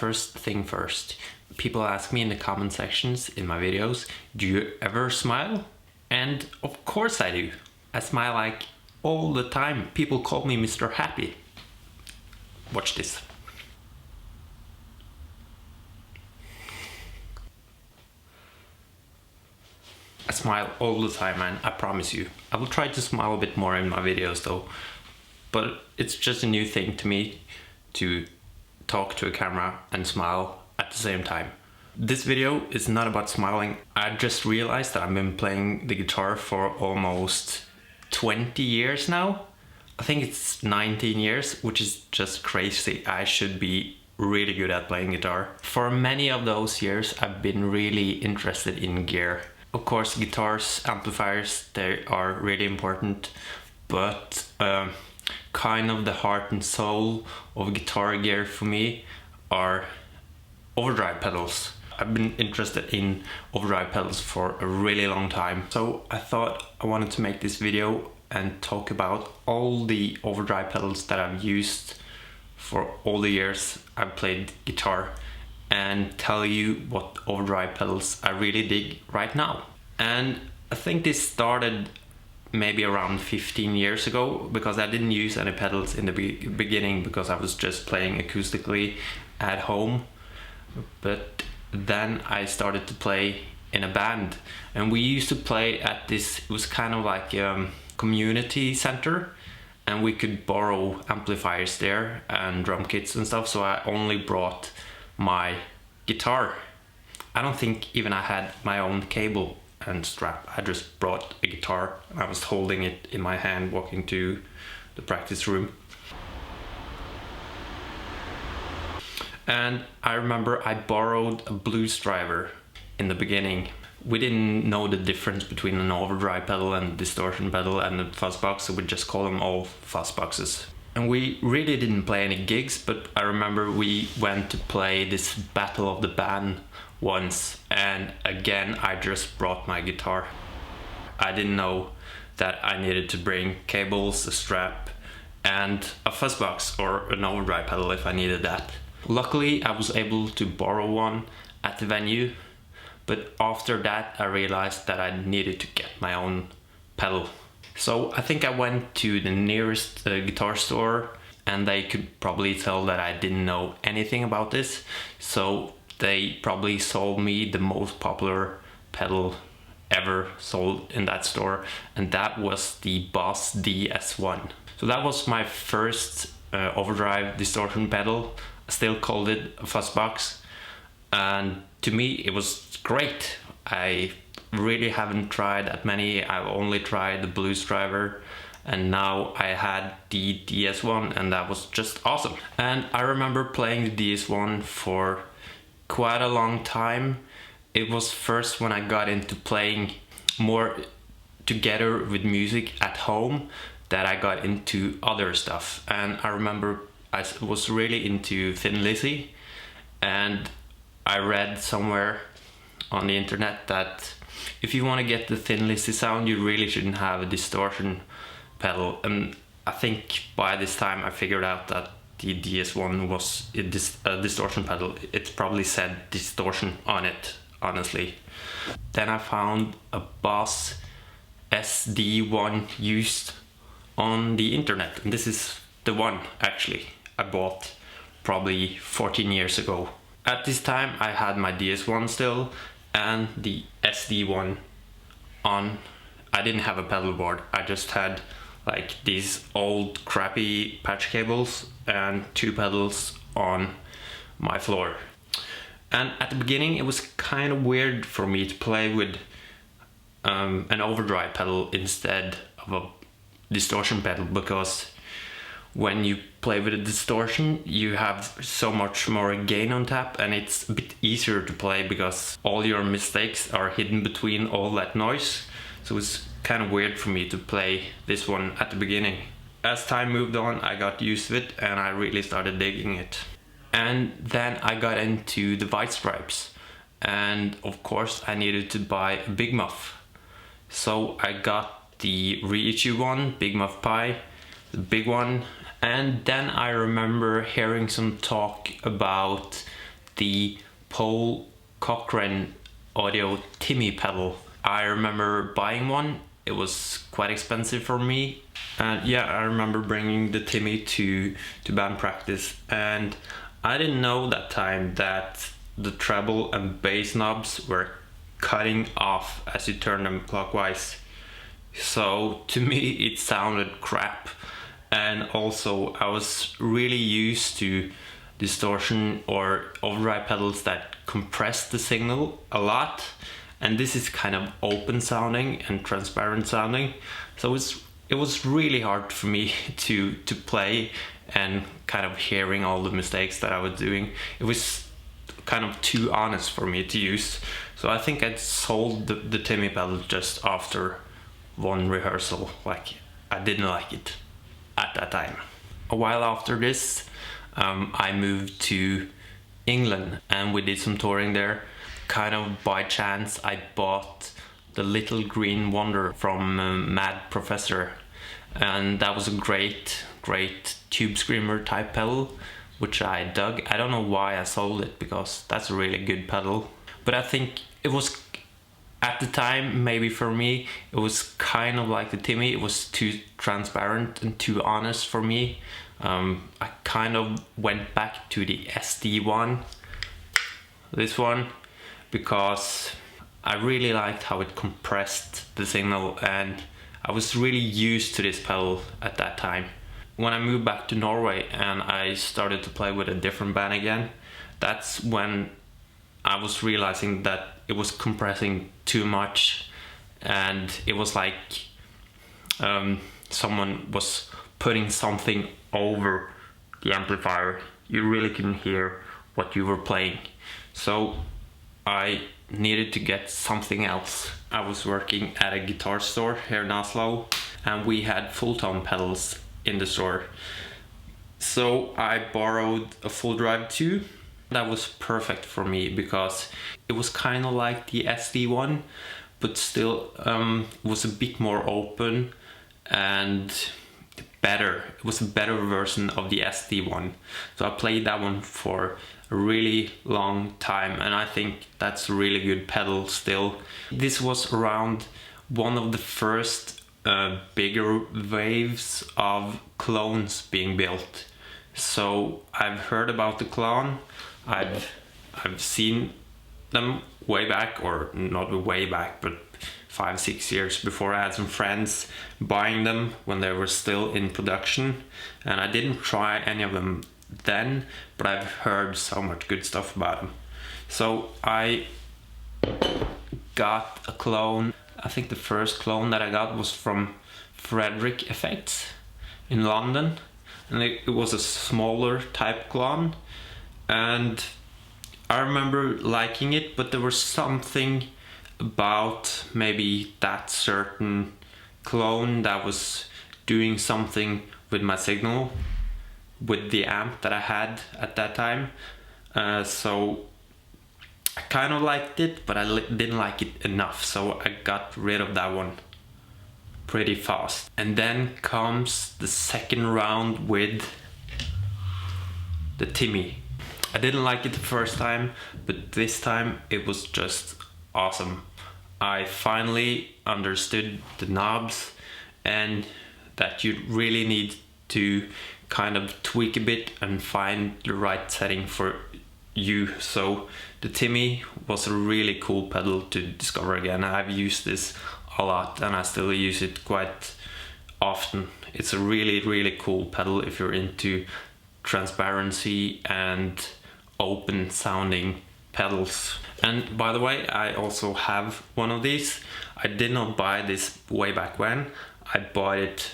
First thing first, people ask me in the comment sections in my videos, do you ever smile? And of course I do. I smile like all the time. People call me Mr. Happy. Watch this. I smile all the time, man, I promise you. I will try to smile a bit more in my videos though, but it's just a new thing to me to talk to a camera and smile at the same time. This video is not about smiling. I just realized that I've been playing the guitar for almost 20 years now. I think it's 19 years, which is just crazy. I should be really good at playing guitar. For many of those years, I've been really interested in gear. Of course, guitars, amplifiers, they are really important, but kind of the heart and soul of guitar gear for me are overdrive pedals. I've been interested in overdrive pedals for a really long time. So I thought I wanted to make this video and talk about all the overdrive pedals that I've used for all the years I've played guitar, and tell you what overdrive pedals I really dig right now. And I think this started maybe around 15 years ago, because I didn't use any pedals in the beginning because I was just playing acoustically at home. But then I started to play in a band, and we used to play at this, it was kind of like community center, and we could borrow amplifiers there and drum kits and stuff, so I only brought my guitar. I don't think even I had my own cable and strap. I just brought a guitar and I was holding it in my hand walking to the practice room. And I remember I borrowed a blues driver in the beginning. We didn't know the difference between an overdrive pedal and distortion pedal and a fuzz box, so we just call them all fuzz boxes. And we really didn't play any gigs, but I remember we went to play this Battle of the Band once, and again I just brought my guitar. I didn't know that I needed to bring cables, a strap, and a fuzz box or an overdrive pedal if I needed that. Luckily I was able to borrow one at the venue, but after that I realized that I needed to get my own pedal. So I think I went to the nearest guitar store, and they could probably tell that I didn't know anything about this, so they probably sold me the most popular pedal ever sold in that store, and that was the Boss DS1. So that was my first overdrive distortion pedal. I still called it a fuzz box, and to me it was great. I really haven't tried that many. I've only tried the blues driver, and now I had the DS1, and that was just awesome. And I remember playing the DS1 for quite a long time. It was first when I got into playing more together with music at home that I got into other stuff. And I remember I was really into Thin Lizzy, and I read somewhere on the internet that if you want to get the Thin Lizzy sound, you really shouldn't have a distortion pedal. And I think by this time I figured out that the DS1 was a distortion pedal. It probably said distortion on it, honestly. Then I found a Boss SD1 used on the internet, and this is the one actually I bought probably 14 years ago. At this time I had my DS1 still and the SD1 on. I didn't have a pedal board, I just had like these old crappy patch cables and two pedals on my floor. And at the beginning it was kind of weird for me to play with an overdrive pedal instead of a distortion pedal, because when you play with a distortion you have so much more gain on tap, and it's a bit easier to play because all your mistakes are hidden between all that noise. So it's kind of weird for me to play this one at the beginning. As time moved on I got used to it and I really started digging it. And then I got into the white stripes, and of course I needed to buy a Big Muff. So I got the reissue one, Big Muff Pi, the big one. And then I remember hearing some talk about the Paul Cochrane Audio Timmy pedal. I remember buying one. It was quite expensive for me. And yeah, I remember bringing the Timmy to band practice, and I didn't know that time that the treble and bass knobs were cutting off as you turn them clockwise. So to me it sounded crap, and also I was really used to distortion or overdrive pedals that compress the signal a lot, and this is kind of open sounding and transparent sounding, so it was really hard for me to play, and kind of hearing all the mistakes that I was doing. It was kind of too honest for me to use, so I think I sold the Timmy pedal just after one rehearsal. Like, I didn't like it at that time. A while after this, I moved to England and we did some touring there. Kind of by chance, I bought the Little Green Wonder from Mad Professor, and that was a great tube screamer type pedal, which I dug. I don't know why I sold it, because that's a really good pedal, but I think it was, at the time, maybe for me, it was kind of like the Timmy. It was too transparent and too honest for me. I kind of went back to the SD one, this one, because I really liked how it compressed the signal, and I was really used to this pedal at that time. When I moved back to Norway and I started to play with a different band again, that's when I was realizing that it was compressing too much, and it was like someone was putting something over the amplifier. You really couldn't hear what you were playing. So I needed to get something else. I was working at a guitar store here in Oslo, and we had full tone pedals in the store. So I borrowed a Full Drive 2. That was perfect for me because it was kind of like the SD one, but still was a bit more open and better. It was a better version of the SD one. So I played that one for a really long time, and I think that's a really good pedal still. This was around one of the first bigger waves of clones being built. So I've heard about the clone. I've seen them way back, or not way back, but 5-6 years before. I had some friends buying them when they were still in production, and I didn't try any of them then, but I've heard so much good stuff about them. So I got a clone. I think the first clone that I got was from Frederick Effects in London, and it was a smaller type clone, and I remember liking it, but there was something about maybe that certain clone that was doing something with my signal, with the amp that I had at that time. So I kind of liked it, but I didn't like it enough, so I got rid of that one pretty fast. And then comes the second round with the Timmy. I didn't like it the first time, but this time it was just awesome. I finally understood the knobs, and that you really need to kind of tweak a bit and find the right setting for you. So the Timmy was a really cool pedal to discover again. I've used this a lot and I still use it quite often. It's a really cool pedal if you're into transparency and open sounding pedals. And by the way, I also have one of these. I did not buy this way back when. I bought it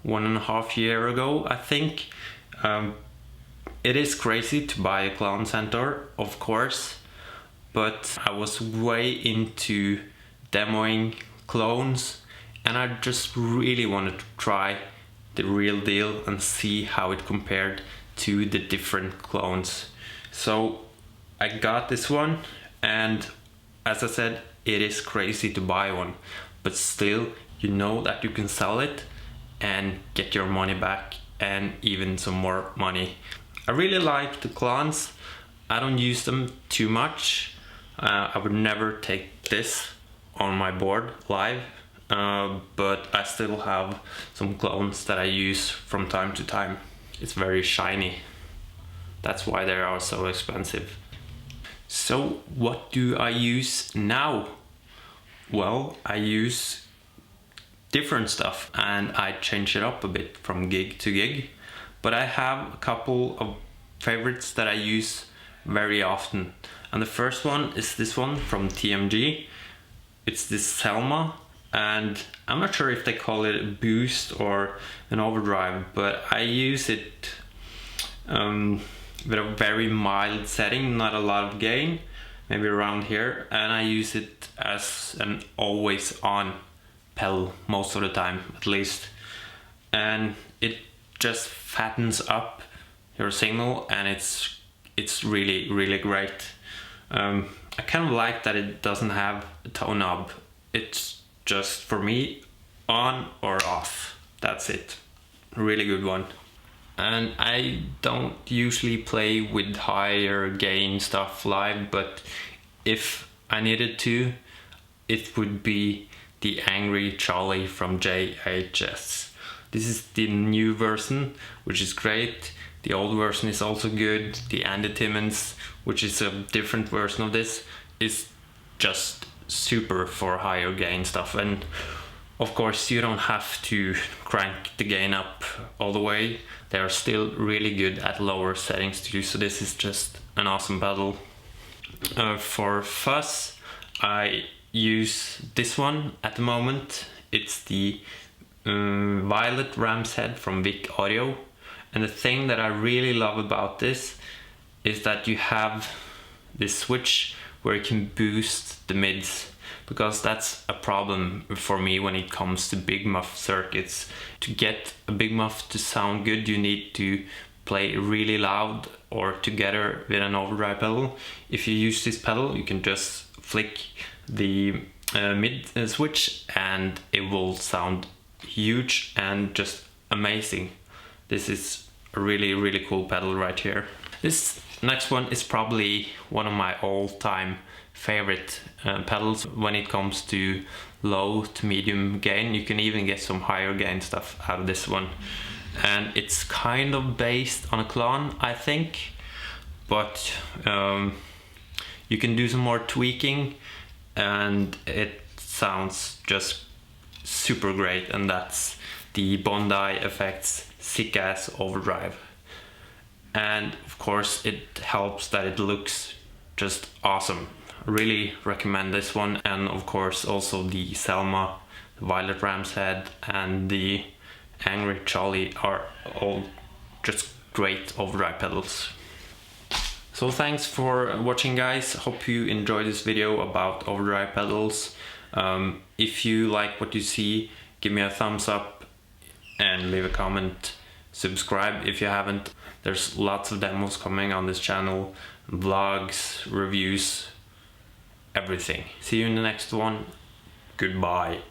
1.5 years ago, I think. It is crazy to buy a clone centaur, of course, but I was way into demoing clones, and I just really wanted to try the real deal and see how it compared to the different clones. So I got this one, and as I said, it is crazy to buy one, but still, you know that you can sell it and get your money back and even some more money. I really like the clones. I don't use them too much. I would never take this on my board live, but I still have some clones that I use from time to time. It's very shiny. That's why they are so expensive. So what do I use now? Well, I use different stuff and I change it up a bit from gig to gig. But I have a couple of favorites that I use very often. And the first one is this one from TMG. It's this Selma, and I'm not sure if they call it a boost or an overdrive, but I use it with a very mild setting, not a lot of gain, maybe around here, and I use it as an always on pedal most of the time, at least. And it just fattens up your signal, and it's really great. I kind of like that it doesn't have a tone knob. It's just, for me, on or off. That's it. Really good one. And I don't usually play with higher gain stuff live, but if I needed to, it would be the Angry Charlie from JHS. This is the new version, which is great. The old version is also good. The Andy Timmons, which is a different version of this, is just super for higher gain stuff. And of course you don't have to crank the gain up all the way. They are still really good at lower settings too, so this is just an awesome pedal. For fuzz, I use this one at the moment. It's the Violet Ram's Head from Vic Audio. And the thing that I really love about this is that you have this switch where you can boost the mids, because that's a problem for me when it comes to big muff circuits. To get a big muff to sound good, you need to play really loud or together with an overdrive pedal. If you use this pedal, you can just flick the mid switch and it will sound huge and just amazing. This is a really cool pedal right here. This next one is probably one of my all-time favorite pedals when it comes to low to medium gain. You can even get some higher gain stuff out of this one. And it's kind of based on a clone, I think, but you can do some more tweaking and it sounds just super great, and that's the Bondi Effects Sick Ass Overdrive. And of course it helps that it looks just awesome. Really recommend this one, and of course also the Selma, the Violet Ram's Head and the Angry Charlie are all just great overdrive pedals. So thanks for watching, guys. Hope you enjoyed this video about overdrive pedals. If you like what you see, give me a thumbs up and leave a comment. Subscribe if you haven't. There's lots of demos coming on this channel, vlogs, reviews, everything. See you in the next one. Goodbye.